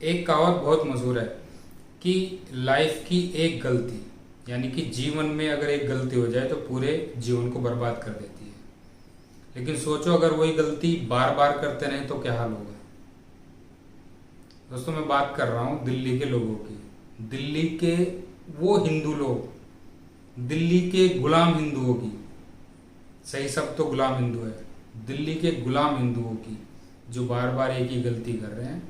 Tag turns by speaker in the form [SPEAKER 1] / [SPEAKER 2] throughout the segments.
[SPEAKER 1] एक कहावत बहुत मशहूर है कि लाइफ की एक गलती, यानी कि जीवन में अगर एक गलती हो जाए तो पूरे जीवन को बर्बाद कर देती है। लेकिन सोचो अगर वही गलती बार बार करते रहें तो क्या हाल होगा। दोस्तों, मैं बात कर रहा हूँ दिल्ली के लोगों की। दिल्ली के वो हिंदू लोग, दिल्ली के गुलाम हिंदुओं की, सही सब तो गुलाम हिंदू है, दिल्ली के गुलाम हिंदुओं की, जो बार बार एक ही गलती कर रहे हैं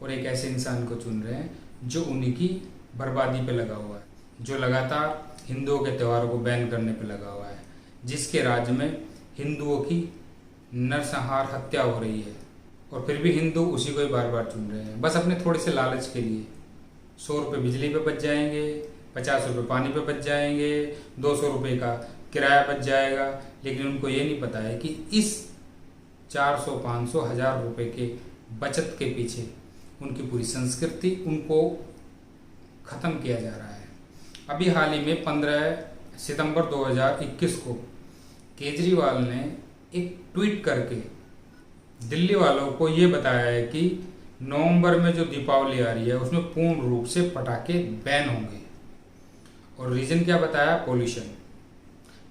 [SPEAKER 1] और एक ऐसे इंसान को चुन रहे हैं जो उन्हीं की बर्बादी पे लगा हुआ है, जो लगातार हिंदुओं के त्योहारों को बैन करने पे लगा हुआ है, जिसके राज्य में हिंदुओं की नरसंहार हत्या हो रही है, और फिर भी हिंदू उसी को ही बार बार चुन रहे हैं, बस अपने थोड़े से लालच के लिए। 100 रुपये बिजली पे बच जाएंगे, 50 रुपये पानी पे बच जाएंगे, 200 रुपये का किराया बच जाएगा। लेकिन उनको ये नहीं पता है कि इस 400, 500, 1000 रुपये के बचत के पीछे उनकी पूरी संस्कृति, उनको ख़त्म किया जा रहा है। अभी हाल ही में 15 सितंबर 2021 को केजरीवाल ने एक ट्वीट करके दिल्ली वालों को ये बताया है कि नवंबर में जो दीपावली आ रही है उसमें पूर्ण रूप से पटाखे बैन होंगे। और रीजन क्या बताया? पोल्यूशन।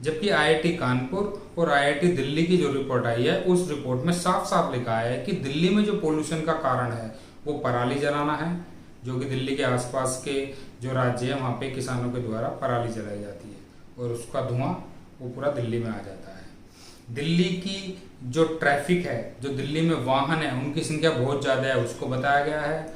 [SPEAKER 1] जबकि आईआईटी कानपुर और आईआईटी दिल्ली की जो रिपोर्ट आई है उस रिपोर्ट में साफ साफ लिखा है कि दिल्ली में जो पोल्यूशन का कारण है वो पराली जलाना है, जो कि दिल्ली के आसपास के जो राज्य है वहाँ पे किसानों के द्वारा पराली जलाई जाती है और उसका धुआं वो पूरा दिल्ली में आ जाता है। दिल्ली की जो ट्रैफिक है, जो दिल्ली में वाहन है, उनकी संख्या बहुत ज़्यादा है, उसको बताया गया है।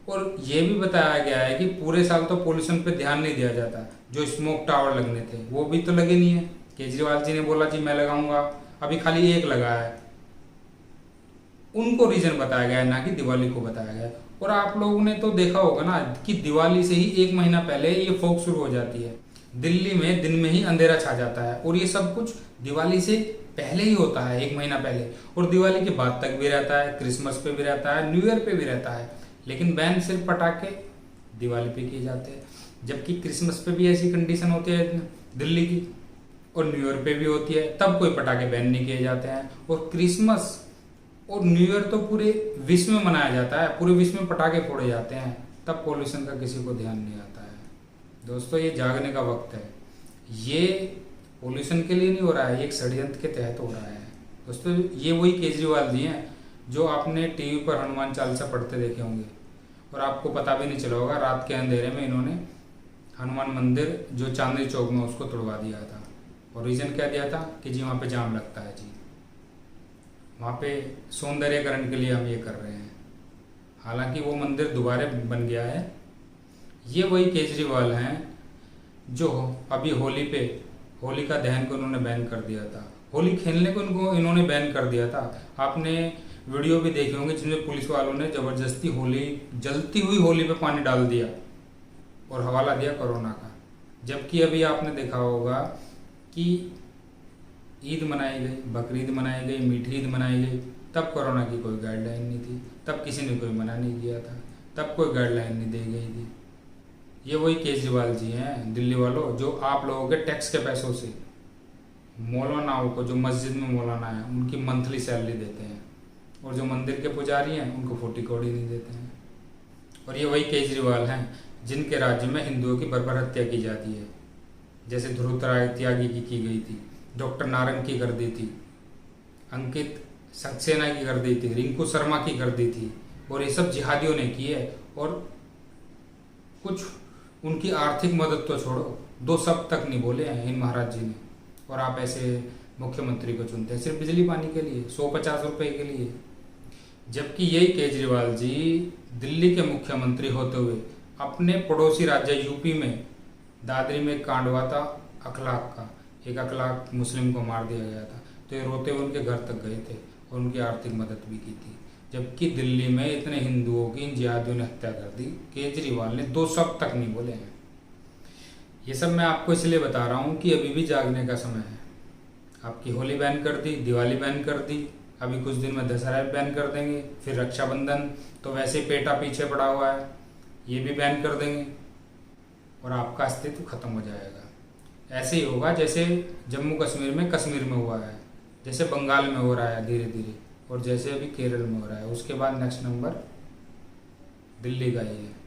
[SPEAKER 1] और ये भी बताया गया है कि पूरे साल तो पोल्यूशन पे ध्यान नहीं दिया जाता। जो स्मोक टावर लगने थे वो भी तो लगे नहीं है। केजरीवाल जी ने बोला जी मैं लगाऊंगा, अभी खाली एक लगा है। उनको रीजन बताया गया है, ना कि दिवाली को बताया गया है। और आप लोगों ने तो देखा होगा ना कि दिवाली से ही 1 महीना पहले ये फोक शुरू हो जाती है। दिल्ली में दिन में ही अंधेरा छा जाता है और ये सब कुछ दिवाली से पहले ही होता है, 1 महीना पहले, और दिवाली के बाद तक भी रहता है, क्रिसमस पे भी रहता है, न्यू ईयर पे भी रहता है। लेकिन बैन सिर्फ पटाखे दिवाली पे किए जाते हैं, जबकि क्रिसमस पे भी ऐसी कंडीशन होती है दिल्ली की, और न्यू ईयर पे भी होती है, तब कोई पटाखे बैन नहीं किए जाते हैं। और क्रिसमस और न्यू ईयर तो पूरे विश्व में मनाया जाता है, पूरे विश्व में पटाखे फोड़े जाते हैं, तब पॉल्यूशन का किसी को ध्यान नहीं आता है। दोस्तों, ये जागने का वक्त है। ये पॉल्यूशन के लिए नहीं हो रहा है, ये एक षड्यंत्र के तहत हो रहा है। दोस्तों, ये वही केजरीवाल जी हैं जो आपने टीवी पर हनुमान चालीसा पढ़ते देखे होंगे और आपको पता भी नहीं चला होगा, रात के अंधेरे में इन्होंने हनुमान मंदिर जो चांदनी चौक में उसको तोड़वा दिया था। और रीज़न क्या दिया था कि जी वहाँ पे जाम लगता है, जी वहाँ पे सौंदर्यकरण के लिए हम ये कर रहे हैं। हालांकि वो मंदिर दोबारा बन गया है। ये वही केजरीवाल हैं जो अभी होली का दहन को उन्होंने बैन कर दिया था, होली खेलने को इन्होंने बैन कर दिया था। आपने वीडियो भी देखे होंगे जिसमें पुलिस वालों ने ज़बरदस्ती जलती हुई होली पे पानी डाल दिया और हवाला दिया कोरोना का। जबकि अभी आपने देखा होगा कि ईद मनाई गई, बकरीद मनाई गई, मीठी ईद मनाई गई, तब कोरोना की कोई गाइडलाइन नहीं थी, तब किसी ने कोई मना नहीं किया था, तब कोई गाइडलाइन नहीं दी गई थी। ये वही केजरीवाल जी हैं दिल्ली वालों, जो आप लोगों के टैक्स के पैसों से मौलानाओं को, जो मस्जिद में मौलाना है, उनकी मंथली सैलरी देते हैं, और जो मंदिर के पुजारी हैं उनको 40 कौड़ी नहीं देते हैं। और ये वही केजरीवाल हैं जिनके राज्य में हिंदुओं की बर्बर हत्या की जाती है, जैसे ध्रुव त्यागी की गई थी, डॉक्टर नारंग की कर दी थी, अंकित सक्सेना की कर दी थी, रिंकू शर्मा की कर दी थी, और ये सब जिहादियों ने की है। और कुछ उनकी आर्थिक मदद तो छोड़ो, 2 शब्द तक नहीं बोले हैं इन महाराज जी ने, और आप ऐसे मुख्यमंत्री को चुनते हैं सिर्फ बिजली पानी के लिए, 150 रुपये के लिए। जबकि यही केजरीवाल जी दिल्ली के मुख्यमंत्री होते हुए अपने पड़ोसी राज्य यूपी में दादरी में कांड हुआ था अखलाक का, एक अखलाक मुस्लिम को मार दिया गया था, तो ये रोते हुए उनके घर तक गए थे और उनकी आर्थिक मदद भी की थी। जबकि दिल्ली में इतने हिंदुओं की इन जिहादियों ने हत्या कर दी, केजरीवाल ने 2 शब्द तक नहीं बोले हैं। ये सब मैं आपको इसलिए बता रहा हूँ कि अभी भी जागने का समय है। आपकी होली बैन कर दी, दिवाली बैन कर दी, अभी कुछ दिन में दशहरा बैन कर देंगे, फिर रक्षाबंधन तो वैसे ही पेटा पीछे पड़ा हुआ है, ये भी बैन कर देंगे और आपका अस्तित्व खत्म हो जाएगा। ऐसे ही होगा जैसे जम्मू कश्मीर में हुआ है, जैसे बंगाल में हो रहा है धीरे धीरे, और जैसे अभी केरल में हो रहा है। उसके बाद नेक्स्ट नंबर दिल्ली का ही है।